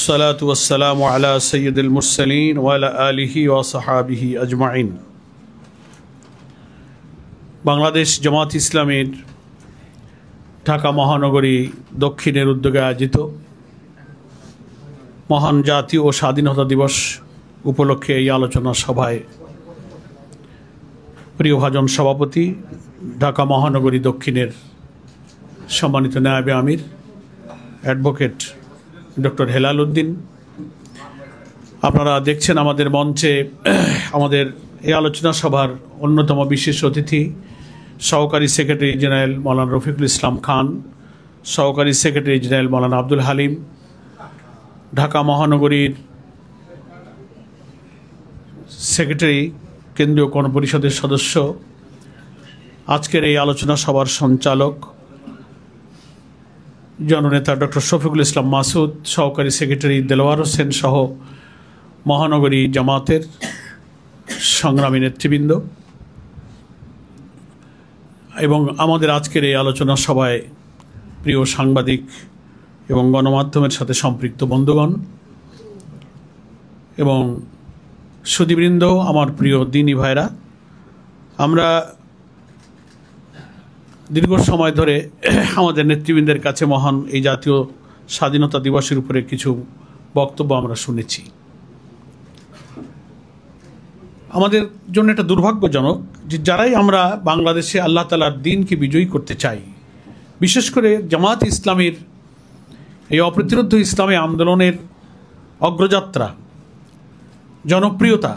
والصلاة والسلام على سيد المرسلين وعلى آله وصحابه أجمعين। বাংলাদেশ জামাত ইসলামীর ঢাকা মহানগরী দক্ষিণের উদ্যোগে আয়োজিত মহান জাতীয় ও স্বাধীনতা দিবস উপলক্ষে এই আলোচনা সভায় প্রিয়ভাজন সভাপতি ঢাকা মহানগরী দক্ষিণের সম্মানিত নায়েবে আমির অ্যাডভোকেট ডক্টর হেলাল উদ্দিন, আপনারা দেখছেন আমাদের মঞ্চে আমাদের এই আলোচনা সভার অন্যতম বিশেষ অতিথি সহকারী সেক্রেটারি জেনারেল মৌলানা রফিকুল ইসলাম খান, সহকারী সেক্রেটারি জেনারেল মৌলানা আব্দুল হালিম, ঢাকা মহানগরীর সেক্রেটারি কেন্দ্রীয় গণপরিষদের সদস্য, আজকের এই আলোচনা সভার সঞ্চালক জননেতা ডক্টর শফিকুল ইসলাম মাসুদ, সহকারী সেক্রেটারি দেলোয়ার হোসেন সহ মহানগরী জামাতের সংগ্রামী নেতৃবৃন্দ এবং আমাদের আজকের এই আলোচনা সভায় প্রিয় সাংবাদিক এবং গণমাধ্যমের সাথে সম্পৃক্ত বন্ধুগণ এবং সুধীবৃন্দ, আমার প্রিয় দিনী ভাইরা, আমরা দীর্ঘ সময় ধরে আমাদের নেতৃবৃন্দের কাছে মহান এই জাতীয় স্বাধীনতা দিবসের উপরে কিছু বক্তব্য আমরা শুনেছি। আমাদের জন্য এটা দুর্ভাগ্যজনক যে যারাই আমরা বাংলাদেশে আল্লাহ তাআলার দ্বীনকে বিজয়ী করতে চাই, বিশেষ করে জামাত ইসলামীর এই অপ্রতিরোধ্য ইসলামী আন্দোলনের অগ্রযাত্রা, জনপ্রিয়তা,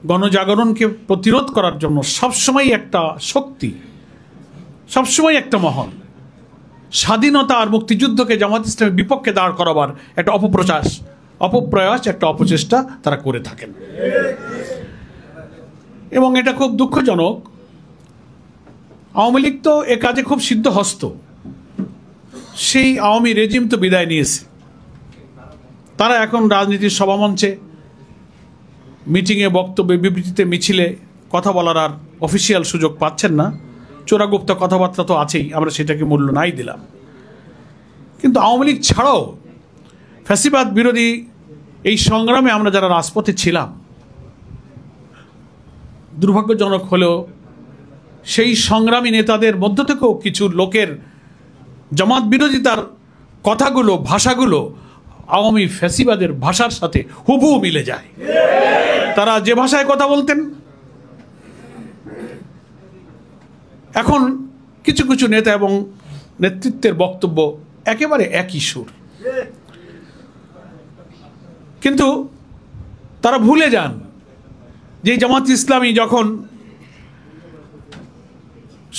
গণজাগরণকে প্রতিরোধ করার জন্য সবসময় একটা শক্তি, সবসময় একটা মহল স্বাধীনতা আর মুক্তিযুদ্ধকে জামাত ইসলামের বিপক্ষে দাঁড় করাবার একটা অপপ্রয়াস, একটা অপচেষ্টা তারা করে থাকেন এবং এটা খুব দুঃখজনক। আওয়ামী লীগ তো এ কাজে খুব সিদ্ধহস্ত, সেই আওয়ামী রেজিম তো বিদায় নিয়েছে, তারা এখন রাজনীতির সভামঞ্চে, মিটিংয়ে, বক্তব্যে, বিবৃতিতে, মিছিলে কথা বলার আর অফিসিয়াল সুযোগ পাচ্ছেন না। চোরাগুপ্ত কথাবার্তা তো আছেই, আমরা সেটাকে মূল্য নাই দিলাম। কিন্তু আওয়ামী লীগ ছাড়াও ফ্যাসিবাদ বিরোধী এই সংগ্রামে আমরা যারা রাজপথে ছিলাম, দুর্ভাগ্যজনক হলেও সেই সংগ্রামী নেতাদের মধ্য থেকেও কিছু লোকের জামাত বিরোধিতার কথাগুলো, ভাষাগুলো আওয়ামী ফ্যাসিবাদের ভাষার সাথে হুবহু মিলে যায়। তারা যে ভাষায় কথা বলতেন, এখন কিছু কিছু নেতা এবং নেতৃত্বের বক্তব্য একেবারে একই সুর, কিন্তু তারা ভুলে যান যে জামাত ইসলামী যখন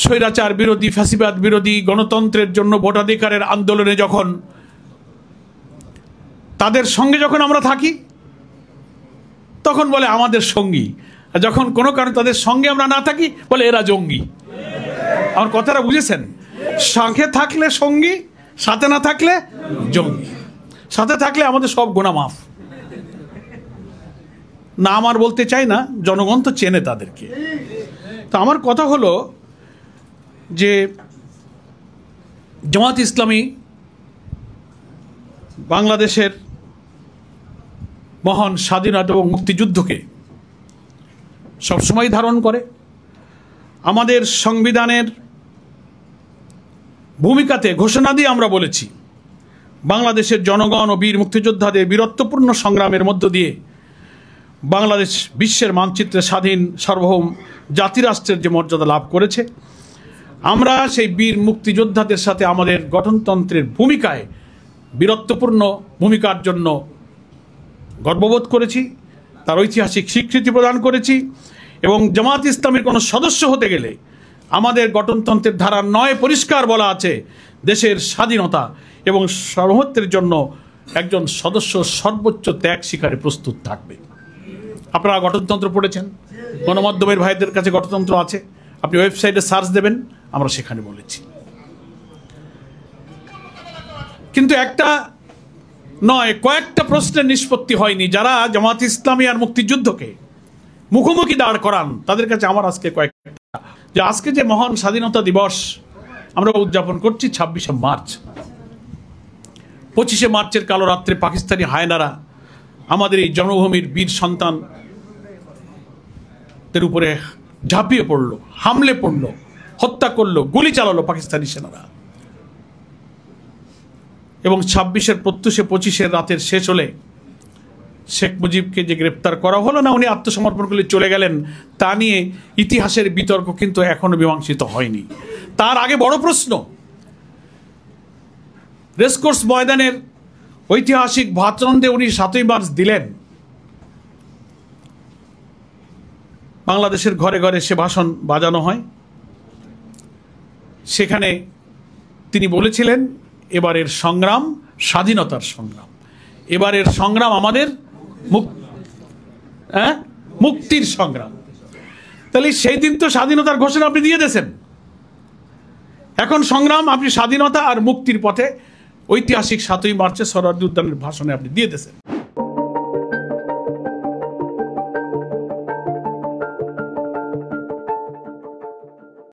স্বৈরাচার বিরোধী, ফ্যাসিবাদ বিরোধী, গণতন্ত্রের জন্য ভোটাধিকারের আন্দোলনে যখন তাদের সঙ্গে যখন আমরা থাকি, তখন বলে আমাদের সঙ্গী, আর যখন কোনো কারণে তাদের সঙ্গে আমরা না থাকি বলে এরা জঙ্গি। আমার কথাটা বুঝেছেন? সঙ্গে থাকলে সঙ্গী, সাথে না থাকলে জঙ্গি। সাথে থাকলে আমাদের সব গুনাহ মাফ। না আমার বলতে চাই না, জনগণ তো চেনে তাদেরকে। তো আমার কথা হলো যে জামাত ইসলামী বাংলাদেশের মহান স্বাধীনতা এবং মুক্তিযুদ্ধকে সবসময় ধারণ করে। আমাদের সংবিধানের ভূমিকাতে ঘোষণা দিয়ে আমরা বলেছি, বাংলাদেশের জনগণ ও বীর মুক্তিযোদ্ধাদের বীরত্বপূর্ণ সংগ্রামের মধ্য দিয়ে বাংলাদেশ বিশ্বের মানচিত্রে স্বাধীন সার্বভৌম জাতিরাষ্ট্রের যে মর্যাদা লাভ করেছে, আমরা সেই বীর মুক্তিযোদ্ধাদের সাথে আমাদের গঠনতন্ত্রের ভূমিকায়, বীরত্বপূর্ণ ভূমিকার জন্য গর্ববোধ করেছি, তার ঐতিহাসিক স্বীকৃতি প্রদান করেছি এবং জামাত ইসলামের কোনো সদস্য হতে গেলে আমাদের গঠনতন্ত্রের ধারা 9 পরিষ্কার বলা আছে, দেশের স্বাধীনতা এবং সার্বভৌমত্বের জন্য একজন সদস্য সর্বোচ্চ ত্যাগ স্বীকারে প্রস্তুত থাকবে। আপনারা গঠনতন্ত্র পড়েছেন, গণমাধ্যমের ভাইদের কাছে গঠনতন্ত্র আছে, আপনি ওয়েবসাইটে সার্চ দেবেন, আমরা সেখানে বলেছি। কিন্তু একটা নয়, কয়েকটা প্রশ্নের নিষ্পত্তি হয়নি। যারা জামাত ইসলামী আর মুক্তিযুদ্ধকে মুখোমুখি দাঁড় করান, তাদের কাছে আমার আজকে কয়েকটা, যে আজকে যে মহান স্বাধীনতা দিবস আমরা উদযাপন করছি 26শে মার্চ, 25শে মার্চের কালো রাত্রে পাকিস্তানি হায়নারা আমাদের এই জন্মভূমির বীর সন্তানদের উপরে ঝাঁপিয়ে পড়লো, হামলে পড়লো, হত্যা করলো, গুলি চালালো পাকিস্তানি সেনারা। এবং 26-এর প্রত্যুষে 25-এর রাতের শেষ হলে শেখ মুজিবকে যে গ্রেপ্তার করা হলো না, উনি আত্মসমর্পণ করে চলে গেলেন, তা নিয়ে ইতিহাসের বিতর্ক কিন্তু এখনো মীমাংসিত হয়নি। তার আগে বড় প্রশ্ন, রেসকোর্স ময়দানের ঐতিহাসিক ভাষণে উনি 7ই মার্চ দিলেন। বাংলাদেশের ঘরে ঘরে সে ভাষণ বাজানো হয়। সেখানে তিনি বলেছিলেন, এবারের সংগ্রাম স্বাধীনতার সংগ্রাম, এবারের সংগ্রাম আমাদের মুক্তির সংগ্রাম। তাহলে সেই দিন তো স্বাধীনতার ঘোষণা আপনি দিয়ে দিয়েছেন, এখন সংগ্রাম আপনি স্বাধীনতা আর মুক্তির পথে ঐতিহাসিক 7ই মার্চে সোহরাওয়ার্দী উদ্যানের ভাষণে আপনি দিয়ে দিয়েছেন।